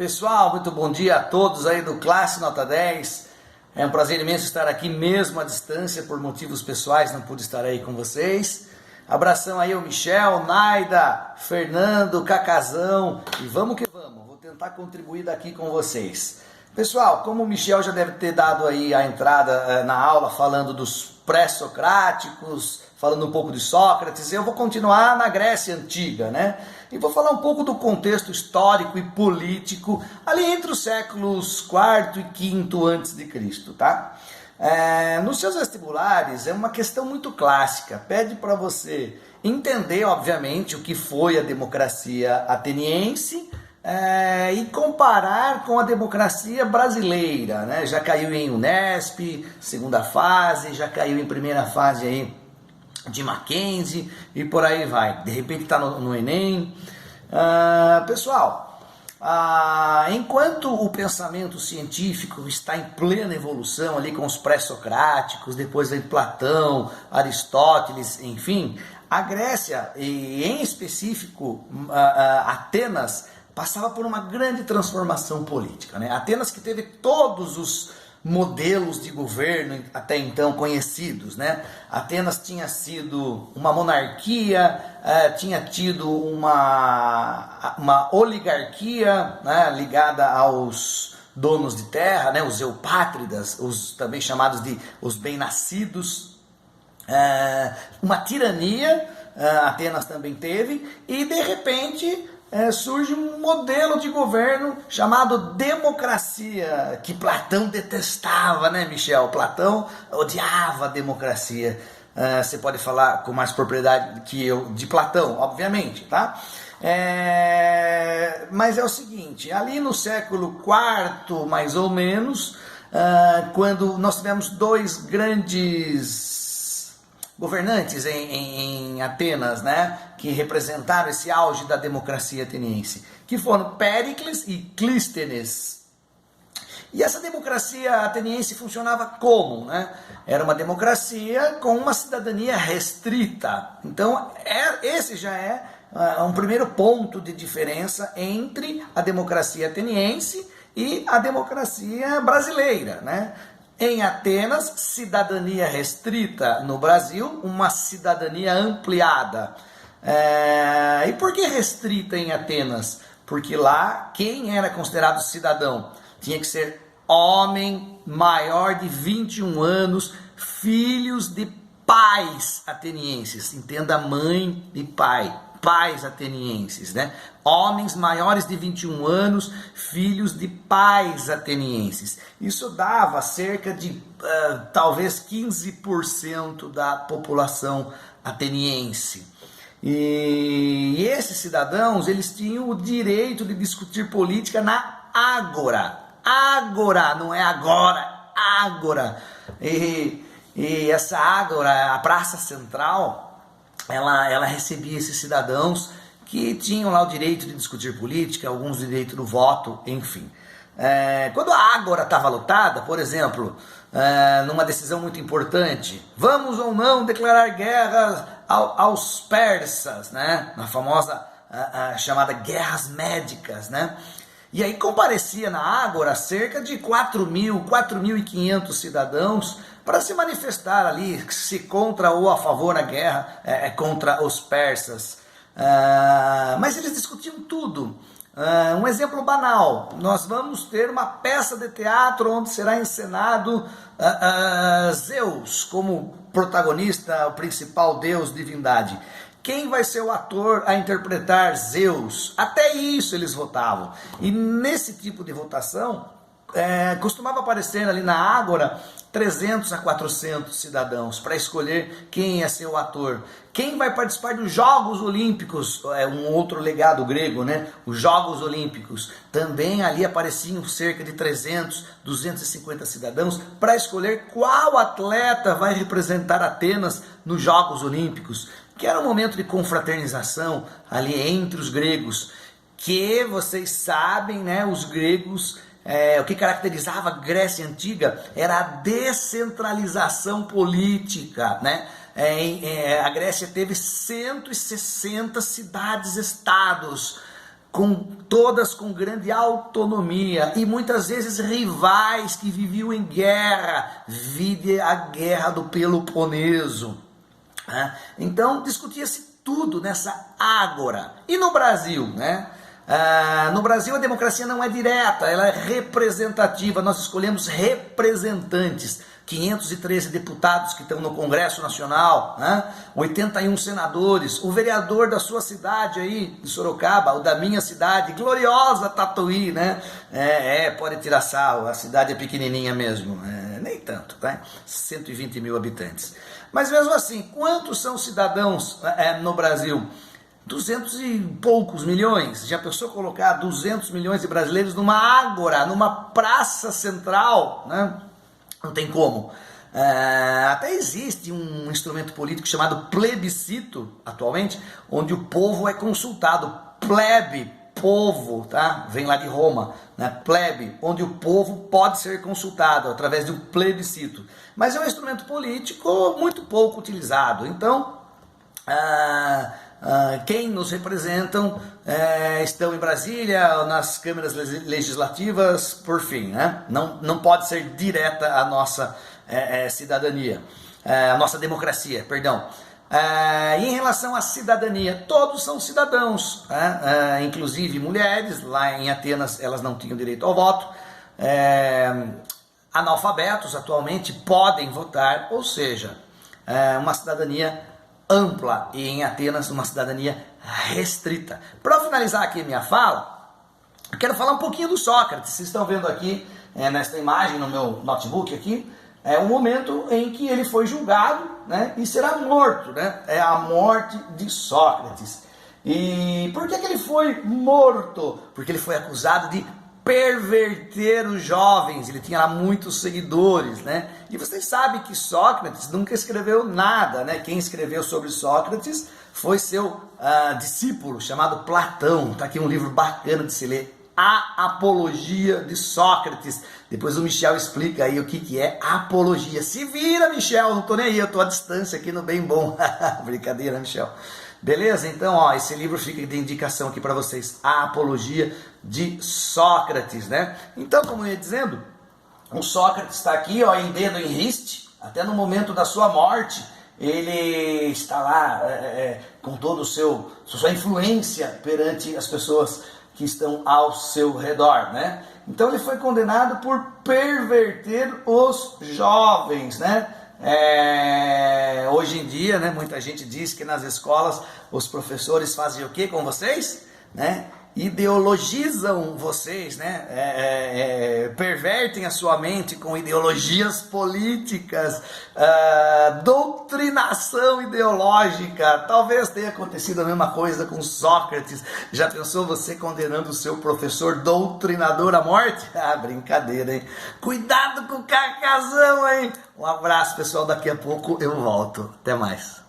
Pessoal, muito bom dia a todos aí do Classe Nota 10. É um prazer imenso estar aqui mesmo à distância, por motivos pessoais, não pude estar aí com vocês. Abração aí ao Michel, Naida, Fernando, Cacazão e vamos que vamos, vou tentar contribuir daqui com vocês. Pessoal, como o Michel já deve ter dado aí a entrada na aula falando dos pré-socráticos, falando um pouco de Sócrates, eu vou continuar na Grécia Antiga, né? E vou falar um pouco do contexto histórico e político ali entre os séculos IV e V antes de Cristo, tá? Nos seus vestibulares é uma questão muito clássica, pede para você entender, obviamente, o que foi a democracia ateniense e comparar com a democracia brasileira, né? Já caiu em Unesp, segunda fase, já caiu em primeira fase aí de Mackenzie e por aí vai, de repente está no Enem. Pessoal, enquanto o pensamento científico está em plena evolução ali com os pré-socráticos, depois vem Platão, Aristóteles, enfim, a Grécia, e em específico Atenas, passava por uma grande transformação política, né? Atenas que teve todos os modelos de governo até então conhecidos, né? Atenas tinha sido uma monarquia, tinha tido uma oligarquia, né, ligada aos donos de terra, né, os eupátridas, os também chamados de os bem-nascidos, uma tirania, Atenas também teve, e de repente surge um modelo de governo chamado democracia, que Platão detestava, né, Michel? Platão odiava a democracia. Você pode falar com mais propriedade que eu de Platão, obviamente, tá? Mas é o seguinte, ali no século IV, mais ou menos, quando nós tivemos dois grandes governantes em Atenas, né, que representaram esse auge da democracia ateniense, que foram Péricles e Clístenes. E essa democracia ateniense funcionava como, né? Era uma democracia com uma cidadania restrita. Então, esse já é um primeiro ponto de diferença entre a democracia ateniense e a democracia brasileira, né? Em Atenas, cidadania restrita; no Brasil, uma cidadania ampliada. E por que restrita em Atenas? Porque lá, quem era considerado cidadão tinha que ser homem maior de 21 anos, filhos de pais atenienses. Entenda, mãe e pai. Pais atenienses, né? Homens maiores de 21 anos, filhos de pais atenienses. Isso dava cerca de talvez 15% da população ateniense. E esses cidadãos, eles tinham o direito de discutir política na ágora. Ágora, não é agora, ágora. E essa ágora, a praça central, ela recebia esses cidadãos que tinham lá o direito de discutir política, alguns o direito do voto, enfim. Quando a ágora estava lotada, por exemplo, numa decisão muito importante, vamos ou não declarar guerra aos persas, né? Na famosa chamada guerras médicas, né? E aí comparecia na ágora cerca de 4.500 cidadãos para se manifestar ali, se contra ou a favor da guerra contra os persas. Mas eles discutiam tudo. Um exemplo banal, nós vamos ter uma peça de teatro onde será encenado Zeus como protagonista, o principal deus, divindade. Quem vai ser o ator a interpretar Zeus? Até isso eles votavam. E nesse tipo de votação, costumava aparecer ali na ágora 300 a 400 cidadãos para escolher quem ia ser o ator. Quem vai participar dos Jogos Olímpicos, um outro legado grego, né? Os Jogos Olímpicos. Também ali apareciam cerca de 300, 250 cidadãos para escolher qual atleta vai representar Atenas nos Jogos Olímpicos, que era um momento de confraternização ali entre os gregos, que vocês sabem, né, os gregos, o que caracterizava a Grécia Antiga era a descentralização política, né? A Grécia teve 160 cidades-estados, todas com grande autonomia e muitas vezes rivais que viviam em guerra, vide a guerra do Peloponeso. Então discutia-se tudo nessa ágora. E no Brasil, né? No Brasil a democracia não é direta, ela é representativa, nós escolhemos representantes, 513 deputados que estão no Congresso Nacional, 81 senadores, o vereador da sua cidade aí, de Sorocaba, o da minha cidade, gloriosa Tatuí, né? Pode tirar sarro, a cidade é pequenininha mesmo, nem tanto, tá? 120 mil habitantes. Mas mesmo assim, quantos são cidadãos no Brasil? 200 e poucos milhões. Já pensou colocar 200 milhões de brasileiros numa ágora, numa praça central, né? Não tem como. Até existe um instrumento político chamado plebiscito, atualmente, onde o povo é consultado. Plebe, povo, tá? Vem lá de Roma, né? Plebe, onde o povo pode ser consultado através de um plebiscito. Mas é um instrumento político muito pouco utilizado. Então, quem nos representam estão em Brasília, nas câmaras legislativas, por fim, né? Não pode ser direta a nossa cidadania, a nossa democracia, perdão. E em relação à cidadania, todos são cidadãos, inclusive mulheres. Lá em Atenas elas não tinham direito ao voto. Analfabetos atualmente podem votar, ou seja, uma cidadania ampla, e em Atenas uma cidadania restrita. Para finalizar aqui minha fala, eu quero falar um pouquinho do Sócrates. Vocês estão vendo aqui, nesta imagem no meu notebook aqui, é o momento em que ele foi julgado, né, e será morto, né? É a morte de Sócrates. E por que ele foi morto? Porque ele foi acusado de perverter os jovens. Ele tinha lá muitos seguidores, né? E vocês sabem que Sócrates nunca escreveu nada, né? Quem escreveu sobre Sócrates foi seu discípulo, chamado Platão. Tá aqui um livro bacana de se ler, A Apologia de Sócrates. Depois o Michel explica aí o que é apologia. Se vira, Michel, não tô nem aí, eu tô à distância aqui no bem bom. Brincadeira, Michel. Beleza? Então, esse livro fica de indicação aqui para vocês, A Apologia de Sócrates, né? Então, como eu ia dizendo, o Sócrates está aqui, em dedo em riste, até no momento da sua morte, ele está lá com toda a sua influência perante as pessoas que estão ao seu redor, né? Então ele foi condenado por perverter os jovens, né? Hoje em dia, né, muita gente diz que nas escolas os professores fazem o que com vocês? Né? Ideologizam vocês, né? Pervertem a sua mente com ideologias políticas, doutrinação ideológica. Talvez tenha acontecido a mesma coisa com Sócrates. Já pensou você condenando o seu professor doutrinador à morte? Brincadeira, hein? Cuidado com o carcazão, hein? Um abraço, pessoal. Daqui a pouco eu volto. Até mais.